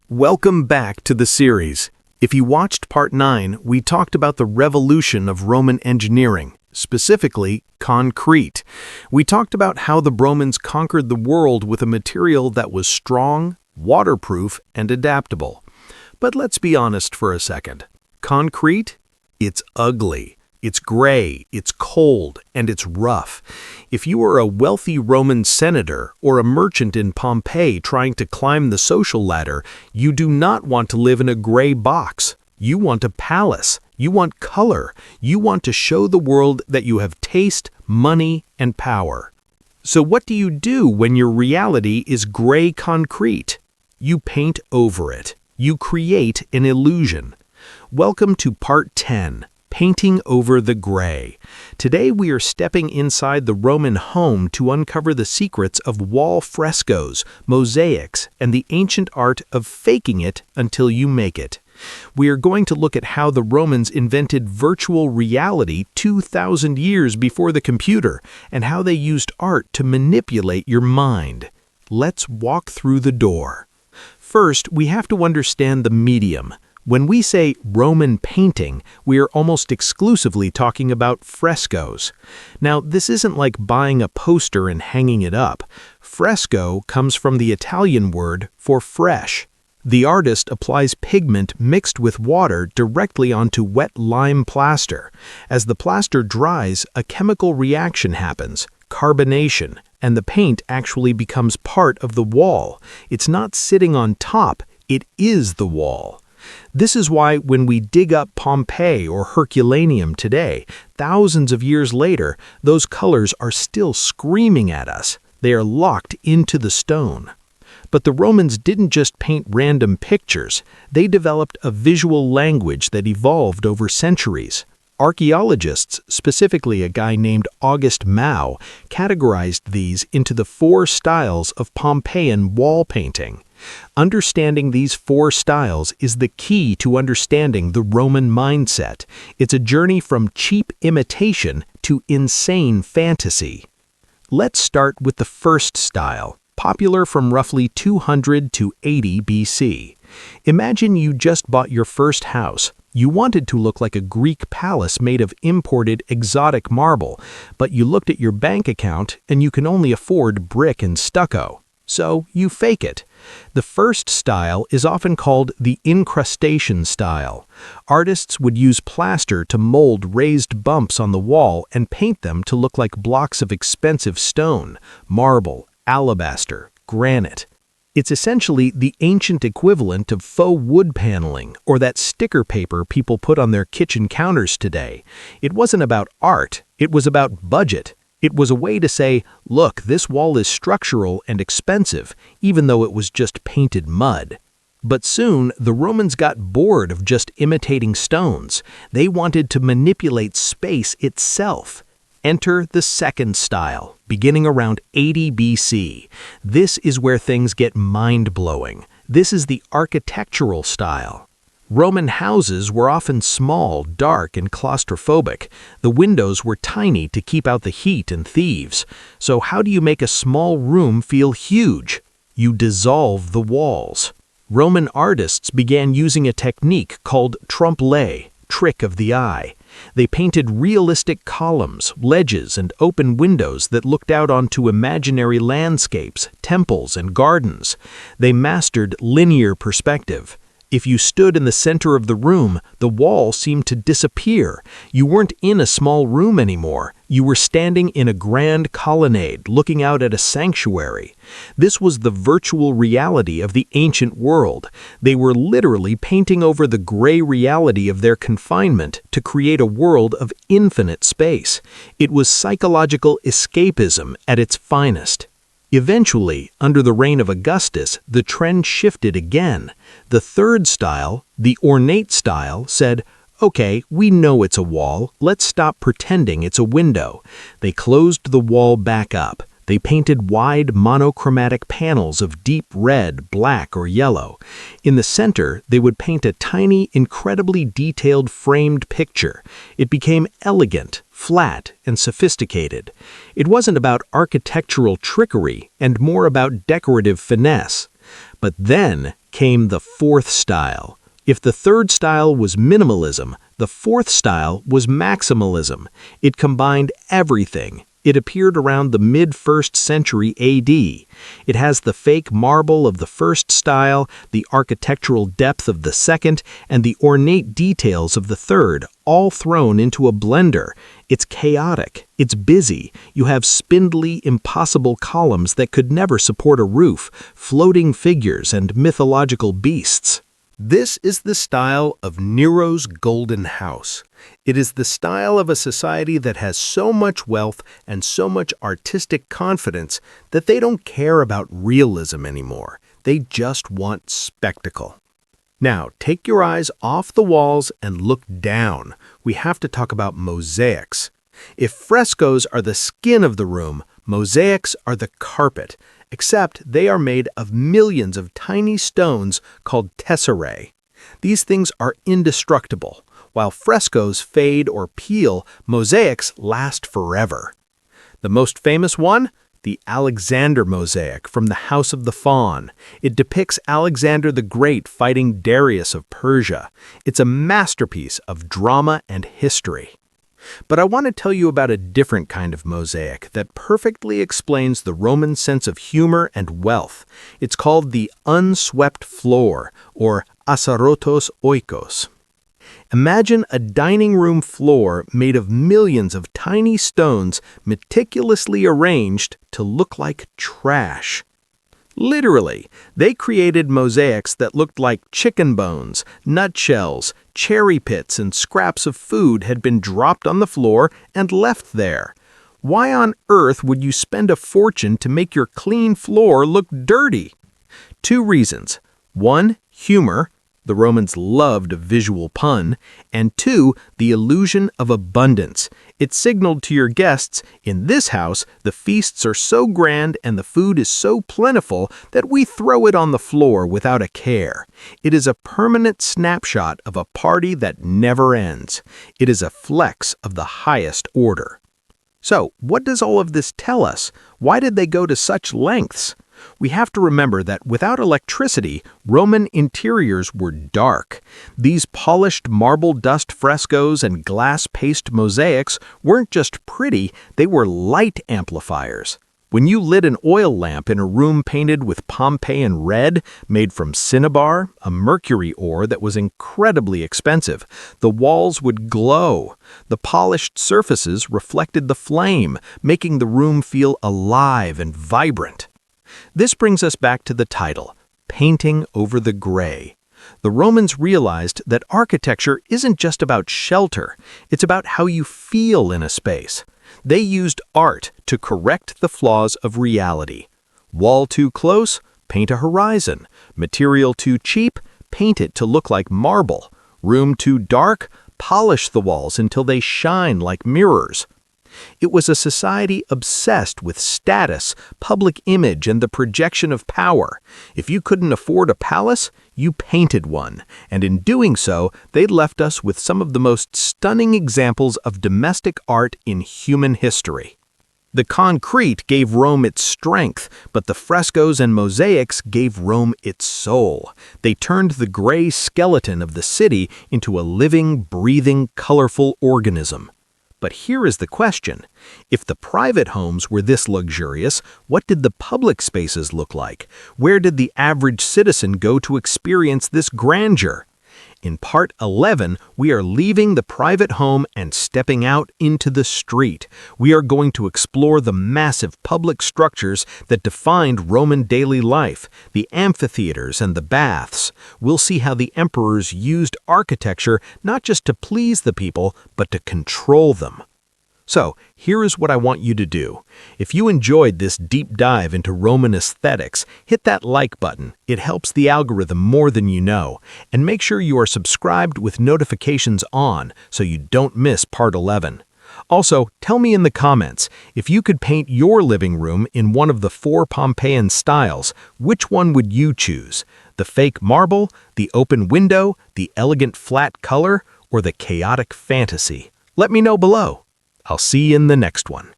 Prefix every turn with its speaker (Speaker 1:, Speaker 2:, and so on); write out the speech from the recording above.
Speaker 1: Welcome back to the series. If you watched Part 9, we talked about the revolution of Roman engineering, specifically concrete. We talked about how the Romans conquered the world with a material that was strong, waterproof, and adaptable. But let's be honest for a second. Concrete? It's ugly. It's gray, it's cold, and it's rough. If you are a wealthy Roman senator or a merchant in Pompeii trying to climb the social ladder, you do not want to live in a gray box. You want a palace. You want color. You want to show the world that you have taste, money, and power. So what do you do when your reality is gray concrete? You paint over it. You create an illusion. Welcome to Part 10. Painting over the gray. Today we are stepping inside the Roman home to uncover the secrets of wall frescoes, mosaics, and the ancient art of faking it until you make it. We are going to look at how the Romans invented virtual reality 2,000 years before the computer, and how they used art to manipulate your mind. Let's walk through the door. First, we have to understand the medium. When we say Roman painting, we are almost exclusively talking about frescoes. Now, this isn't like buying a poster and hanging it up. Fresco comes from the Italian word for fresh. The artist applies pigment mixed with water directly onto wet lime plaster. As the plaster dries, a chemical reaction happens, carbonation, and the paint actually becomes part of the wall. It's not sitting on top, it is the wall. This is why when we dig up Pompeii or Herculaneum today, thousands of years later, those colors are still screaming at us. They are locked into the stone. But the Romans didn't just paint random pictures. They developed a visual language that evolved over centuries. Archaeologists, specifically a guy named August Mao, categorized these into the 4 styles of Pompeian wall painting. Understanding these 4 styles is the key to understanding the Roman mindset. It's a journey from cheap imitation to insane fantasy. Let's start with the first style, popular from roughly 200 to 80 BC. Imagine you just bought your first house. You wanted to look like a Greek palace made of imported exotic marble, but you looked at your bank account and you can only afford brick and stucco. So you fake it. The first style is often called the incrustation style. Artists would use plaster to mold raised bumps on the wall and paint them to look like blocks of expensive stone, marble, alabaster, granite. It's essentially the ancient equivalent of faux wood paneling or that sticker paper people put on their kitchen counters today. It wasn't about art, it was about budget. It was a way to say, look, this wall is structural and expensive, even though it was just painted mud. But soon, the Romans got bored of just imitating stones. They wanted to manipulate space itself. Enter the second style, beginning around 80 BC. This is where things get mind-blowing. This is the architectural style. Roman houses were often small, dark, and claustrophobic. The windows were tiny to keep out the heat and thieves. So how do you make a small room feel huge? You dissolve the walls. Roman artists began using a technique called trompe-l'œil, trick of the eye. They painted realistic columns, ledges, and open windows that looked out onto imaginary landscapes, temples, and gardens. They mastered linear perspective. If you stood in the center of the room, the wall seemed to disappear. You weren't in a small room anymore. You were standing in a grand colonnade, looking out at a sanctuary. This was the virtual reality of the ancient world. They were literally painting over the gray reality of their confinement to create a world of infinite space. It was psychological escapism at its finest. Eventually, under the reign of Augustus, the trend shifted again. The third style, the ornate style, said, okay, we know it's a wall, let's stop pretending it's a window. They closed the wall back up. They painted wide monochromatic panels of deep red, black, or yellow. In the center, they would paint a tiny, incredibly detailed framed picture. It became elegant, flat, and sophisticated. It wasn't about architectural trickery and more about decorative finesse. But then came the fourth style. If the third style was minimalism, the fourth style was maximalism. It combined everything. It appeared around the mid-1st century AD. It has the fake marble of the first style, the architectural depth of the second, and the ornate details of the third, all thrown into a blender. It's chaotic. It's busy. You have spindly, impossible columns that could never support a roof, floating figures, and mythological beasts. This is the style of Nero's Golden House. It is the style of a society that has so much wealth and so much artistic confidence that they don't care about realism anymore. They just want spectacle. Now, take your eyes off the walls and look down. We have to talk about mosaics. If frescoes are the skin of the room, mosaics are the carpet, except they are made of millions of tiny stones called tesserae. These things are indestructible. While frescoes fade or peel, mosaics last forever. The most famous one? The Alexander mosaic from the House of the Faun. It depicts Alexander the Great fighting Darius of Persia. It's a masterpiece of drama and history. But I want to tell you about a different kind of mosaic that perfectly explains the Roman sense of humor and wealth. It's called the unswept floor, or asarotos oikos. Imagine a dining room floor made of millions of tiny stones meticulously arranged to look like trash. Literally, they created mosaics that looked like chicken bones, nutshells, cherry pits, and scraps of food had been dropped on the floor and left there. Why on earth would you spend a fortune to make your clean floor look dirty? 2 reasons. 1, humor. The Romans loved a visual pun. And 2, the illusion of abundance. It signaled to your guests, in this house, the feasts are so grand and the food is so plentiful that we throw it on the floor without a care. It is a permanent snapshot of a party that never ends. It is a flex of the highest order. So, what does all of this tell us? Why did they go to such lengths? We have to remember that without electricity, Roman interiors were dark. These polished marble dust frescoes and glass paste mosaics weren't just pretty, they were light amplifiers. When you lit an oil lamp in a room painted with Pompeian Red, made from cinnabar, a mercury ore that was incredibly expensive, the walls would glow. The polished surfaces reflected the flame, making the room feel alive and vibrant. This brings us back to the title, Painting Over the Gray. The Romans realized that architecture isn't just about shelter, it's about how you feel in a space. They used art to correct the flaws of reality. Wall too close? Paint a horizon. Material too cheap? Paint it to look like marble. Room too dark? Polish the walls until they shine like mirrors. It was a society obsessed with status, public image, and the projection of power. If you couldn't afford a palace, you painted one, and in doing so, they left us with some of the most stunning examples of domestic art in human history. The concrete gave Rome its strength, but the frescoes and mosaics gave Rome its soul. They turned the gray skeleton of the city into a living, breathing, colorful organism. But here is the question. If the private homes were this luxurious, what did the public spaces look like? Where did the average citizen go to experience this grandeur? In Part 11, we are leaving the private home and stepping out into the street. We are going to explore the massive public structures that defined Roman daily life, the amphitheaters and the baths. We'll see how the emperors used architecture not just to please the people, but to control them. So, here is what I want you to do. If you enjoyed this deep dive into Roman aesthetics, hit that like button. It helps the algorithm more than you know. And make sure you are subscribed with notifications on so you don't miss Part 11. Also, tell me in the comments, if you could paint your living room in one of the 4 Pompeian styles, which one would you choose? The fake marble, the open window, the elegant flat color, or the chaotic fantasy? Let me know below. I'll see you in the next one.